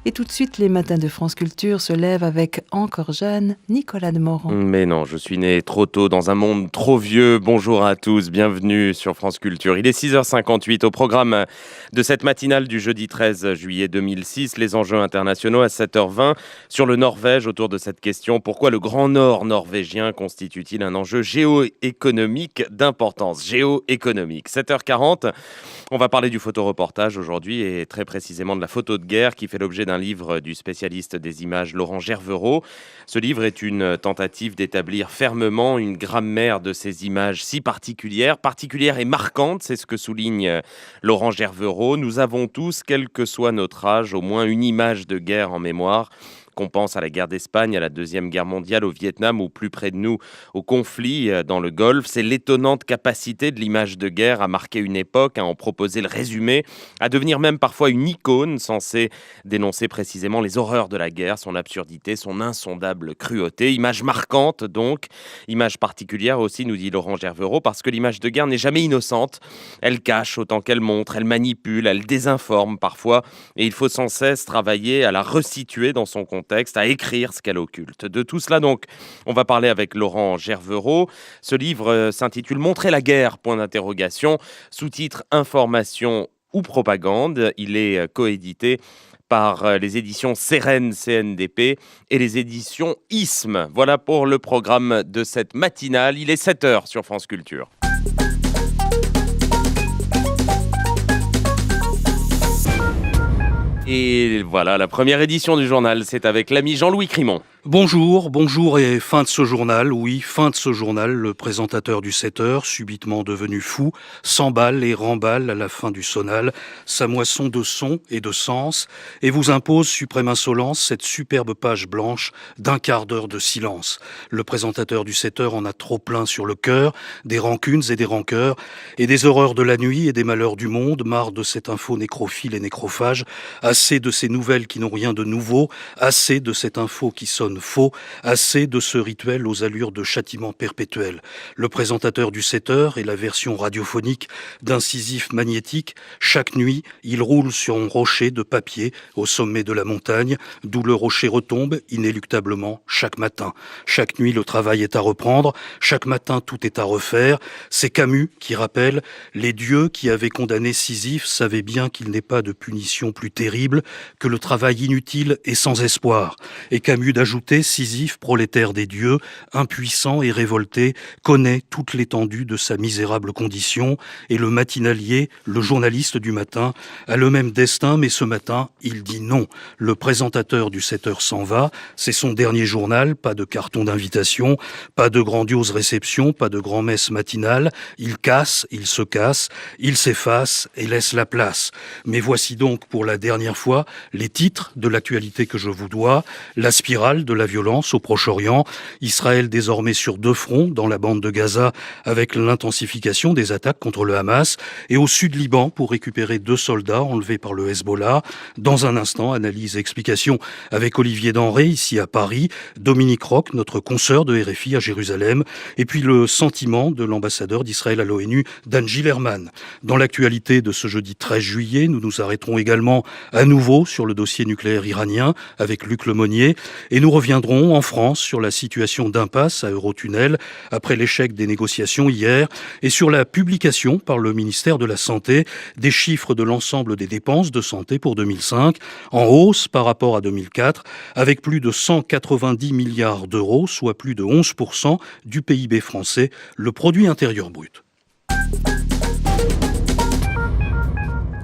Et tout de suite, les matins de France Culture se lèvent avec encore jeune Nicolas Demorand. Mais non, je suis né trop tôt dans un monde trop vieux. Bonjour à tous, bienvenue sur France Culture. Il est 6h58 au programme de cette matinale du jeudi 13 juillet 2006. Les enjeux internationaux à 7h20 sur le Norvège autour de cette question. Pourquoi le Grand Nord norvégien constitue-t-il un enjeu géoéconomique d'importance géoéconomique? 7h40, on va parler du photoreportage aujourd'hui et très précisément de la photo de guerre qui fait l'objet d'un livre du spécialiste des images Laurent Gervereau. Ce livre est une tentative d'établir fermement une grammaire de ces images si particulières et marquantes, c'est ce que souligne Laurent Gervereau. Nous avons tous, quel que soit notre âge, au moins une image de guerre en mémoire. Qu'on pense à la guerre d'Espagne, à la Deuxième Guerre mondiale, au Vietnam ou plus près de nous, au conflit dans le Golfe. C'est l'étonnante capacité de l'image de guerre à marquer une époque, à en proposer le résumé, à devenir même parfois une icône censée dénoncer précisément les horreurs de la guerre, son absurdité, son insondable cruauté. Image marquante donc, image particulière aussi, nous dit Laurent Gervereau, parce que l'image de guerre n'est jamais innocente. Elle cache autant qu'elle montre, elle manipule, elle désinforme parfois, et il faut sans cesse travailler à la resituer dans son contexte, à écrire ce qu'elle occulte. De tout cela donc, on va parler avec Laurent Gervereau. Ce livre s'intitule « Montrer la guerre », point d'interrogation, sous-titre « Information ou propagande ». Il est coédité par les éditions Sérène CNDP et les éditions ISM. Voilà pour le programme de cette matinale. Il est 7h sur France Culture. Et voilà, la première édition du journal, c'est avec l'ami Jean-Louis Crimon. Bonjour et fin de ce journal, oui, fin de ce journal, le présentateur du 7h, subitement devenu fou, s'emballe et remballe à la fin du sonal, sa moisson de sons et de sens, et vous impose, suprême insolence, cette superbe page blanche d'un quart d'heure de silence. Le présentateur du 7h en a trop plein sur le cœur, des rancunes et des rancœurs, et des horreurs de la nuit et des malheurs du monde, marre de cette info nécrophile et nécrophage, assez de ces nouvelles qui n'ont rien de nouveau, assez de cette info qui sonne faux, assez de ce rituel aux allures de châtiment perpétuel. Le présentateur du 7h est la version radiophonique d'un Sisyphe magnétique. Chaque nuit, il roule sur un rocher de papier au sommet de la montagne, d'où le rocher retombe inéluctablement chaque matin. Chaque nuit, le travail est à reprendre. Chaque matin, tout est à refaire. C'est Camus qui rappelle « Les dieux qui avaient condamné Sisyphe savaient bien qu'il n'est pas de punition plus terrible que le travail inutile et sans espoir. » Et Camus d'ajouter « Sisyphe, prolétaire des dieux, impuissant et révolté, connaît toute l'étendue de sa misérable condition, et le matinalier, le journaliste du matin, a le même destin, mais ce matin, il dit non. Le présentateur du 7h s'en va, c'est son dernier journal, pas de carton d'invitation, pas de grandiose réception, pas de grand-messe matinale, il casse, il se casse, il s'efface et laisse la place. Mais voici donc pour la dernière fois les titres de l'actualité que je vous dois, la spirale de la violence au Proche-Orient, Israël désormais sur 2 fronts, dans la bande de Gaza avec l'intensification des attaques contre le Hamas, et au sud Liban pour récupérer 2 soldats enlevés par le Hezbollah. Dans un instant, analyse et explication avec Olivier Denré ici à Paris, Dominique Roch, notre consoeur de RFI à Jérusalem, et puis le sentiment de l'ambassadeur d'Israël à l'ONU, Dan Gillerman. Dans l'actualité de ce jeudi 13 juillet, nous nous arrêterons également à nouveau sur le dossier nucléaire iranien avec Luc Lemonnier, et nous reviendrons en France sur la situation d'impasse à Eurotunnel après l'échec des négociations hier et sur la publication par le ministère de la Santé des chiffres de l'ensemble des dépenses de santé pour 2005 en hausse par rapport à 2004 avec plus de 190 milliards d'euros, soit plus de 11% du PIB français, le produit intérieur brut.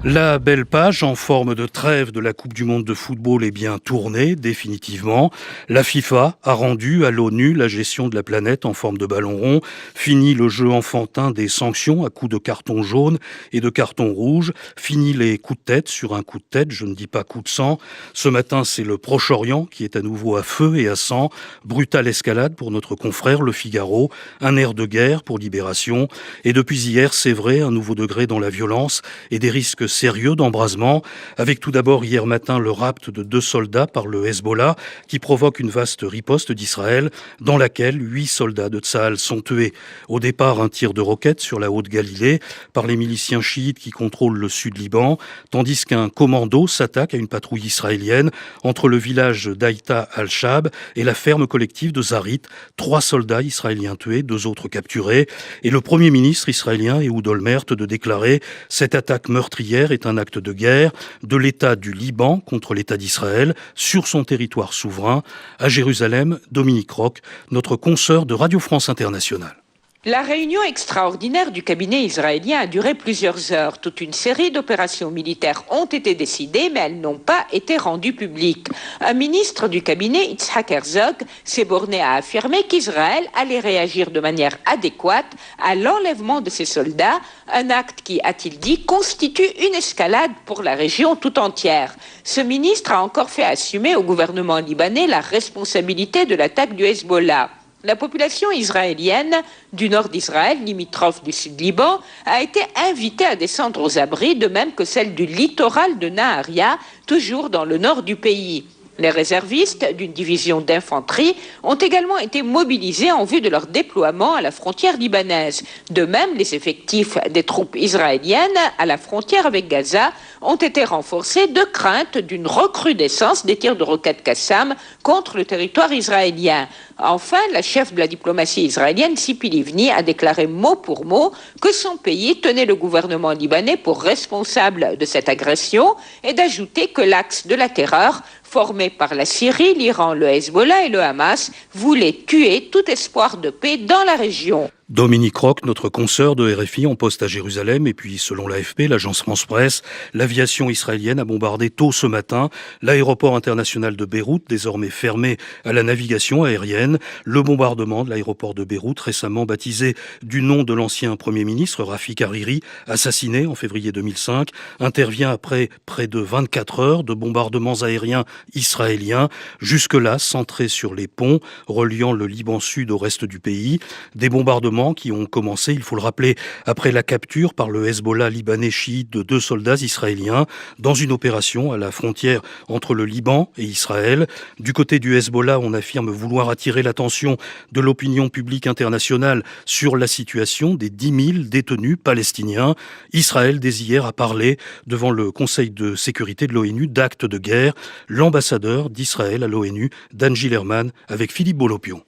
La belle page en forme de trêve de la Coupe du monde de football est bien tournée, définitivement. La FIFA a rendu à l'ONU la gestion de la planète en forme de ballon rond. Fini le jeu enfantin des sanctions à coups de carton jaune et de carton rouge. Fini les coups de tête sur un coup de tête, je ne dis pas coup de sang. Ce matin, c'est le Proche-Orient qui est à nouveau à feu et à sang. Brutale escalade pour notre confrère Le Figaro. Un air de guerre pour Libération. Et depuis hier, c'est vrai, un nouveau degré dans la violence et des risques sérieux d'embrasement, avec tout d'abord hier matin le rapt de 2 soldats par le Hezbollah, qui provoque une vaste riposte d'Israël, dans laquelle 8 soldats de Tsahal sont tués. Au départ, un tir de roquette sur la Haute-Galilée par les miliciens chiites qui contrôlent le sud-Liban, tandis qu'un commando s'attaque à une patrouille israélienne entre le village d'Aïta al-Shab et la ferme collective de Zarit. 3 soldats israéliens tués, 2 autres capturés. Et le Premier ministre israélien, Ehud Olmert, de déclarer « Cette attaque meurtrière est un acte de guerre de l'État du Liban contre l'État d'Israël sur son territoire souverain. » À Jérusalem, Dominique Roch, notre consoeur de Radio France Internationale. La réunion extraordinaire du cabinet israélien a duré plusieurs heures. Toute une série d'opérations militaires ont été décidées, mais elles n'ont pas été rendues publiques. Un ministre du cabinet, Yitzhak Herzog, s'est borné à affirmer qu'Israël allait réagir de manière adéquate à l'enlèvement de ses soldats, un acte qui, a-t-il dit, constitue une escalade pour la région tout entière. Ce ministre a encore fait assumer au gouvernement libanais la responsabilité de l'attaque du Hezbollah. La population israélienne du nord d'Israël, limitrophe du sud-Liban, a été invitée à descendre aux abris, de même que celle du littoral de Naharia, toujours dans le nord du pays. Les réservistes d'une division d'infanterie ont également été mobilisés en vue de leur déploiement à la frontière libanaise. De même, les effectifs des troupes israéliennes à la frontière avec Gaza ont été renforcés de crainte d'une recrudescence des tirs de roquettes Qassam contre le territoire israélien. Enfin, la chef de la diplomatie israélienne, Tzipi Livni, a déclaré mot pour mot que son pays tenait le gouvernement libanais pour responsable de cette agression et d'ajouter que l'axe de la terreur, formé par la Syrie, l'Iran, le Hezbollah et le Hamas, voulait tuer tout espoir de paix dans la région. Dominique Roch, notre consoeur de RFI en poste à Jérusalem, et puis selon l'AFP, l'agence France-Presse, l'aviation israélienne a bombardé tôt ce matin l'aéroport international de Beyrouth, désormais fermé à la navigation aérienne. Le bombardement de l'aéroport de Beyrouth, récemment baptisé du nom de l'ancien Premier ministre Rafik Hariri, assassiné en février 2005, intervient après près de 24 heures de bombardements aériens israéliens, jusque-là centrés sur les ponts reliant le Liban Sud au reste du pays. Des bombardements qui ont commencé, il faut le rappeler, après la capture par le Hezbollah libanais chiite de 2 soldats israéliens dans une opération à la frontière entre le Liban et Israël. Du côté du Hezbollah, on affirme vouloir attirer l'attention de l'opinion publique internationale sur la situation des 10 000 détenus palestiniens. Israël, dès hier, a parlé devant le Conseil de sécurité de l'ONU d'actes de guerre. L'ambassadeur d'Israël à l'ONU, Dan Gillerman, avec Philippe Bolopion.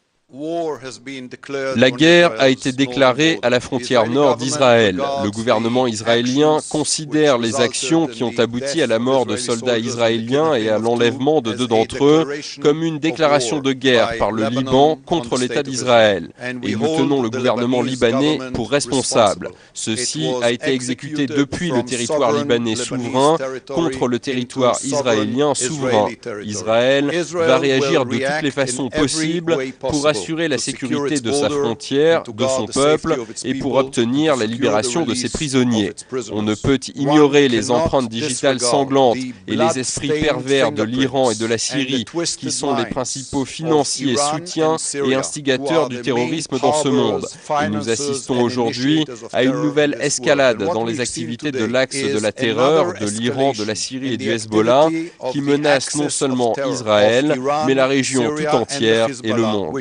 La guerre a été déclarée à la frontière nord d'Israël. Le gouvernement israélien considère les actions qui ont abouti à la mort de soldats israéliens et à l'enlèvement de 2 d'entre eux comme une déclaration de guerre par le Liban contre l'État d'Israël. Et nous tenons le gouvernement libanais pour responsable. Ceci a été exécuté depuis le territoire libanais souverain contre le territoire israélien souverain. Israël va réagir de toutes les façons possibles pour assurer la sécurité de sa frontière, de son peuple et pour obtenir la libération de ses prisonniers. On ne peut ignorer les empreintes digitales sanglantes et les esprits pervers de l'Iran et de la Syrie qui sont les principaux financiers, soutiens et instigateurs du terrorisme dans ce monde. Et nous assistons aujourd'hui à une nouvelle escalade dans les activités de l'axe de la terreur de l'Iran, de la Syrie et du Hezbollah qui menacent non seulement Israël, mais la région tout entière et le monde.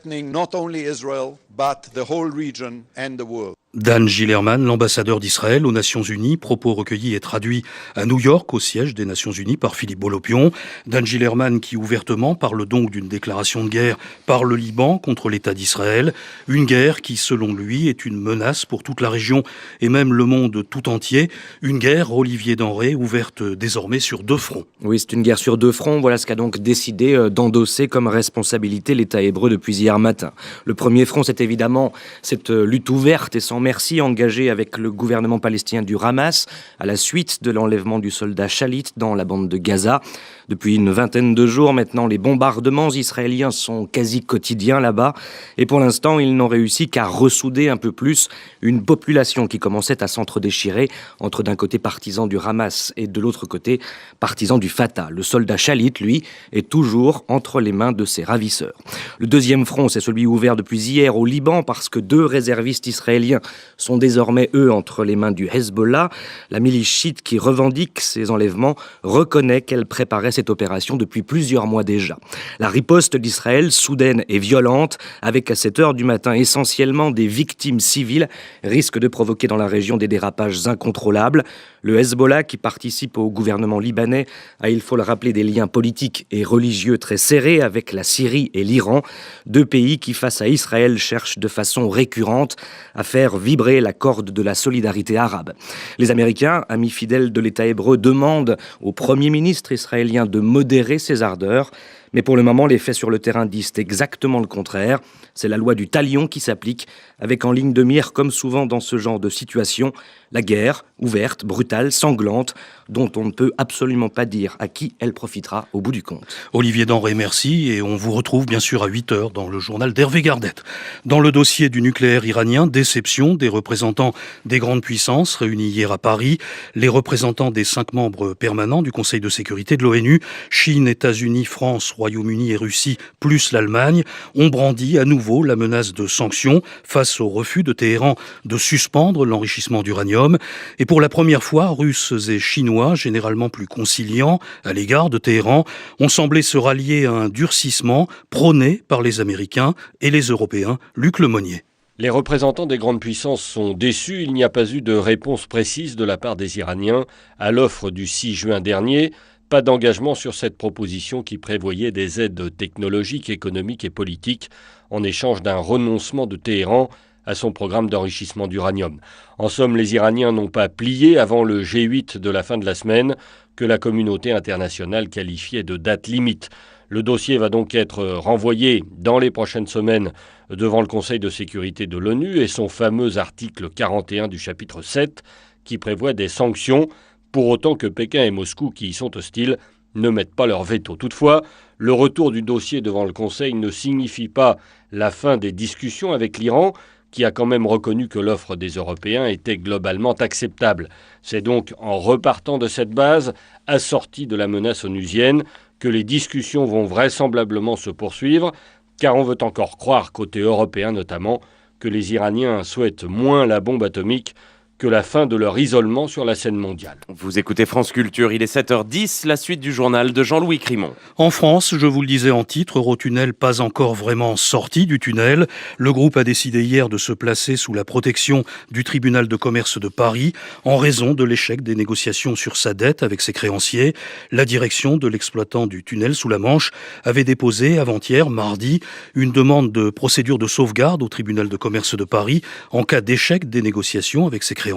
Not only Israel, but the whole region and the world. Dan Gillerman, l'ambassadeur d'Israël aux Nations Unies, propos recueillis et traduits à New York, au siège des Nations Unies, par Philippe Bolopion. Dan Gillerman qui ouvertement parle donc d'une déclaration de guerre par le Liban contre l'État d'Israël. Une guerre qui, selon lui, est une menace pour toute la région et même le monde tout entier. Une guerre, Olivier Denré, ouverte désormais sur 2 fronts. Oui, c'est une guerre sur 2 fronts. Voilà ce qu'a donc décidé d'endosser comme responsabilité l'État hébreu depuis hier matin. Le premier front, c'est évidemment cette lutte ouverte et sans merci engagée avec le gouvernement palestinien du Hamas à la suite de l'enlèvement du soldat Shalit dans la bande de Gaza. Depuis une vingtaine de jours maintenant, les bombardements israéliens sont quasi quotidiens là-bas et pour l'instant, ils n'ont réussi qu'à ressouder un peu plus une population qui commençait à s'entre-déchirer entre d'un côté partisans du Hamas et de l'autre côté partisans du Fatah. Le soldat Shalit, lui, est toujours entre les mains de ses ravisseurs. Le deuxième front, c'est celui ouvert depuis hier au Liban parce que 2 réservistes israéliens sont désormais, eux, entre les mains du Hezbollah. La milice chiite qui revendique ces enlèvements reconnaît qu'elle préparait cette opération depuis plusieurs mois déjà. La riposte d'Israël, soudaine et violente, avec à cette heure du matin essentiellement des victimes civiles, risque de provoquer dans la région des dérapages incontrôlables. Le Hezbollah, qui participe au gouvernement libanais, a, il faut le rappeler, des liens politiques et religieux très serrés avec la Syrie et l'Iran, deux pays qui, face à Israël, cherchent de façon récurrente à faire vibrer la corde de la solidarité arabe. Les Américains, amis fidèles de l'État hébreu, demandent au Premier ministre israélien de modérer ses ardeurs. Mais pour le moment, les faits sur le terrain disent exactement le contraire. C'est la loi du talion qui s'applique, avec en ligne de mire, comme souvent dans ce genre de situation, la guerre, ouverte, brutale, sanglante, dont on ne peut absolument pas dire à qui elle profitera au bout du compte. Olivier Denré, merci, et on vous retrouve bien sûr à 8h dans le journal d'Hervé Gardette. Dans le dossier du nucléaire iranien, déception des représentants des grandes puissances réunis hier à Paris. Les représentants des 5 membres permanents du Conseil de sécurité de l'ONU, Chine, États-Unis, France, Royaume-Uni et Russie, plus l'Allemagne, ont brandi à nouveau la menace de sanctions face au refus de Téhéran de suspendre l'enrichissement d'uranium. Et pour la première fois, Russes et Chinois, généralement plus conciliants à l'égard de Téhéran, ont semblé se rallier à un durcissement prôné par les Américains et les Européens. Luc Lemonnier. Les représentants des grandes puissances sont déçus. Il n'y a pas eu de réponse précise de la part des Iraniens à l'offre du 6 juin dernier. Pas d'engagement sur cette proposition qui prévoyait des aides technologiques, économiques et politiques en échange d'un renoncement de Téhéran à son programme d'enrichissement d'uranium. En somme, les Iraniens n'ont pas plié avant le G8 de la fin de la semaine que la communauté internationale qualifiait de date limite. Le dossier va donc être renvoyé dans les prochaines semaines devant le Conseil de sécurité de l'ONU et son fameux article 41 du chapitre 7 qui prévoit des sanctions pour autant que Pékin et Moscou, qui y sont hostiles, ne mettent pas leur veto. Toutefois, le retour du dossier devant le Conseil ne signifie pas la fin des discussions avec l'Iran, qui a quand même reconnu que l'offre des Européens était globalement acceptable. C'est donc en repartant de cette base, assortie de la menace onusienne, que les discussions vont vraisemblablement se poursuivre, car on veut encore croire, côté européen notamment, que les Iraniens souhaitent moins la bombe atomique que la fin de leur isolement sur la scène mondiale. Vous écoutez France Culture, il est 7h10, la suite du journal de Jean-Louis Crimon. En France, je vous le disais en titre, Eurotunnel pas encore vraiment sorti du tunnel. Le groupe a décidé hier de se placer sous la protection du tribunal de commerce de Paris en raison de l'échec des négociations sur sa dette avec ses créanciers. La direction de l'exploitant du tunnel sous la Manche avait déposé avant-hier, mardi, une demande de procédure de sauvegarde au tribunal de commerce de Paris en cas d'échec des négociations avec ses créanciers.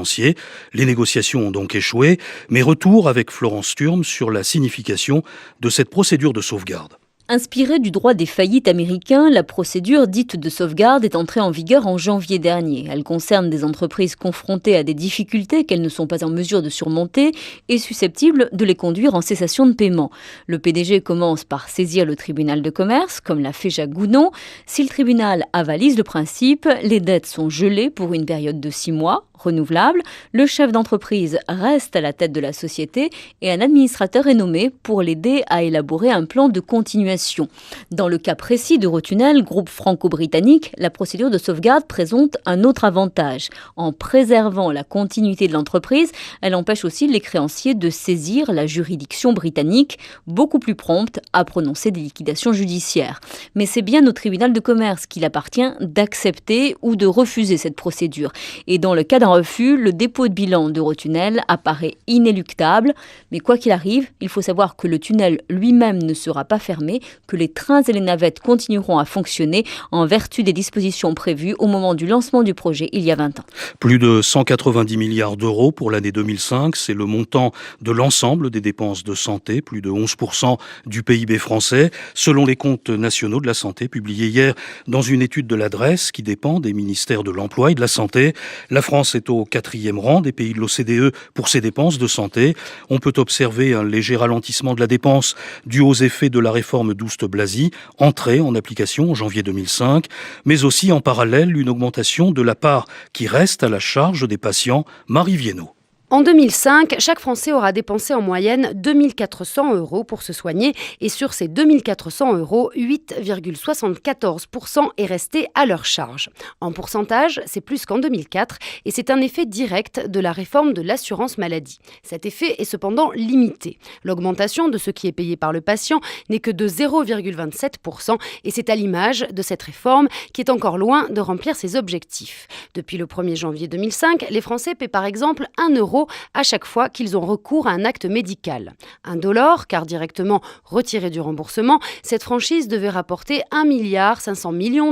Les négociations ont donc échoué, mais retour avec Florence Sturm sur la signification de cette procédure de sauvegarde. Inspirée du droit des faillites américains, la procédure dite de sauvegarde est entrée en vigueur en janvier dernier. Elle concerne des entreprises confrontées à des difficultés qu'elles ne sont pas en mesure de surmonter et susceptibles de les conduire en cessation de paiement. Le PDG commence par saisir le tribunal de commerce, comme l'a fait Jacques Goudon. Si le tribunal avalise le principe, les dettes sont gelées pour une période de 6 mois. Renouvelable, le chef d'entreprise reste à la tête de la société et un administrateur est nommé pour l'aider à élaborer un plan de continuation. Dans le cas précis d'Eurotunnel, groupe franco-britannique, la procédure de sauvegarde présente un autre avantage. En préservant la continuité de l'entreprise, elle empêche aussi les créanciers de saisir la juridiction britannique, beaucoup plus prompte à prononcer des liquidations judiciaires. Mais c'est bien au tribunal de commerce qu'il appartient d'accepter ou de refuser cette procédure. Et dans le cas d'un refus, le dépôt de bilan d'Eurotunnel apparaît inéluctable. Mais quoi qu'il arrive, il faut savoir que le tunnel lui-même ne sera pas fermé, que les trains et les navettes continueront à fonctionner en vertu des dispositions prévues au moment du lancement du projet il y a 20 ans. Plus de 190 milliards d'euros pour l'année 2005, c'est le montant de l'ensemble des dépenses de santé, plus de 11% du PIB français, selon les comptes nationaux de la santé publiés hier dans une étude de l'adresse qui dépend des ministères de l'Emploi et de la Santé. La France est au 4e rang des pays de l'OCDE pour ses dépenses de santé. On peut observer un léger ralentissement de la dépense dû aux effets de la réforme d'Oust-Blazy, entrée en application en janvier 2005, mais aussi en parallèle une augmentation de la part qui reste à la charge des patients. Marie Viennot. En 2005, chaque Français aura dépensé en moyenne 2 400 € pour se soigner et sur ces 2 400 €, 8,74% est resté à leur charge. En pourcentage, c'est plus qu'en 2004 et c'est un effet direct de la réforme de l'assurance maladie. Cet effet est cependant limité. L'augmentation de ce qui est payé par le patient n'est que de 0,27% et c'est à l'image de cette réforme qui est encore loin de remplir ses objectifs. Depuis le 1er janvier 2005, les Français paient par exemple 1 € à chaque fois qu'ils ont recours à un acte médical. Indolore, car directement retiré du remboursement, cette franchise devait rapporter 1,5 milliard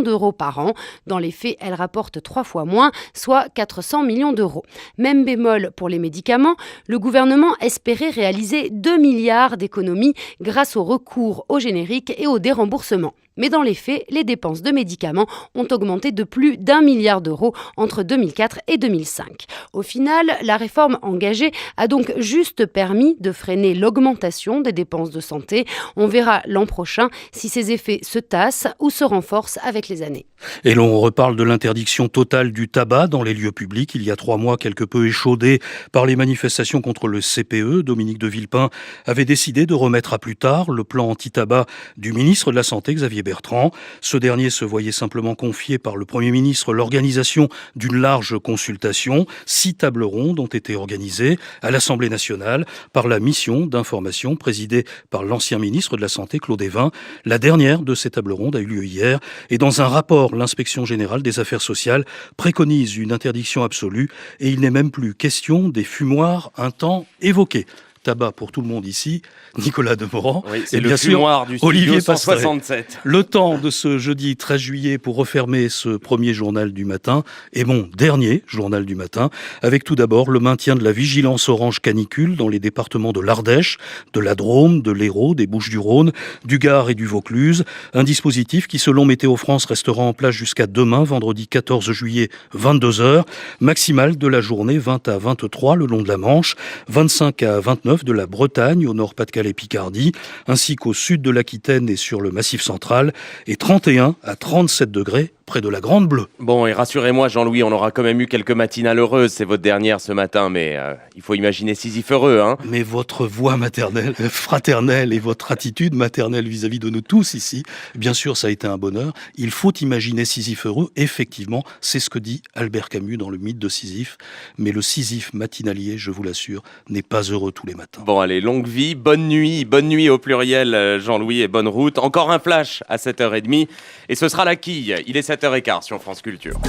d'euros par an. Dans les faits, elle rapporte 3 fois moins, soit 400 millions d'euros. Même bémol pour les médicaments, le gouvernement espérait réaliser 2 milliards d'économies grâce au recours au générique et au déremboursement. Mais dans les faits, les dépenses de médicaments ont augmenté de plus d'1 milliard d'euros entre 2004 et 2005. Au final, la réforme engagée a donc juste permis de freiner l'augmentation des dépenses de santé. On verra l'an prochain si ces effets se tassent ou se renforcent avec les années. Et l'on reparle de l'interdiction totale du tabac dans les lieux publics. Il y a 3 mois, quelque peu échaudé par les manifestations contre le CPE, Dominique de Villepin avait décidé de remettre à plus tard le plan anti-tabac du ministre de la Santé, Xavier Bertrand. Ce dernier se voyait simplement confier par le Premier ministre l'organisation d'une large consultation. 6 tables rondes ont été organisées à l'Assemblée nationale par la mission d'information présidée par l'ancien ministre de la Santé, Claude Évin. La dernière de ces tables rondes a eu lieu hier et dans un rapport, l'Inspection générale des affaires sociales préconise une interdiction absolue et il n'est même plus question des fumoirs un temps évoqués. Tabac pour tout le monde ici, Nicolas Demorand, oui, c'est et le bien sûr fumoir du Olivier Studio Pastoré. 167. Le temps de ce jeudi 13 juillet pour refermer ce premier journal du matin et mon dernier journal du matin, avec tout d'abord le maintien de la vigilance orange canicule dans les départements de l'Ardèche, de la Drôme, de l'Hérault, des Bouches-du-Rhône, du Gard et du Vaucluse. Un dispositif qui, selon Météo France, restera en place jusqu'à demain, vendredi 14 juillet, 22h. Maximale de la journée, 20 à 23 le long de la Manche, 25 à 29 de la Bretagne, au nord Pas-de-Calais-Picardie, ainsi qu'au sud de l'Aquitaine et sur le Massif central, et 31 à 37 degrés près de la Grande Bleue. Bon, et rassurez-moi Jean-Louis, on aura quand même eu quelques matinales heureuses, c'est votre dernière ce matin, mais il faut imaginer Sisyphe heureux, hein. Mais votre voix maternelle, fraternelle et votre attitude maternelle vis-à-vis de nous tous ici, bien sûr ça a été un bonheur. Il faut imaginer Sisyphe heureux, effectivement, c'est ce que dit Albert Camus dans le mythe de Sisyphe, mais le Sisyphe matinalier, je vous l'assure, n'est pas heureux tous les matins. Bon allez, longue vie, bonne nuit au pluriel Jean-Louis et bonne route. Encore un flash à 7h30 et ce sera la quille, il est 7h15 sur France Culture.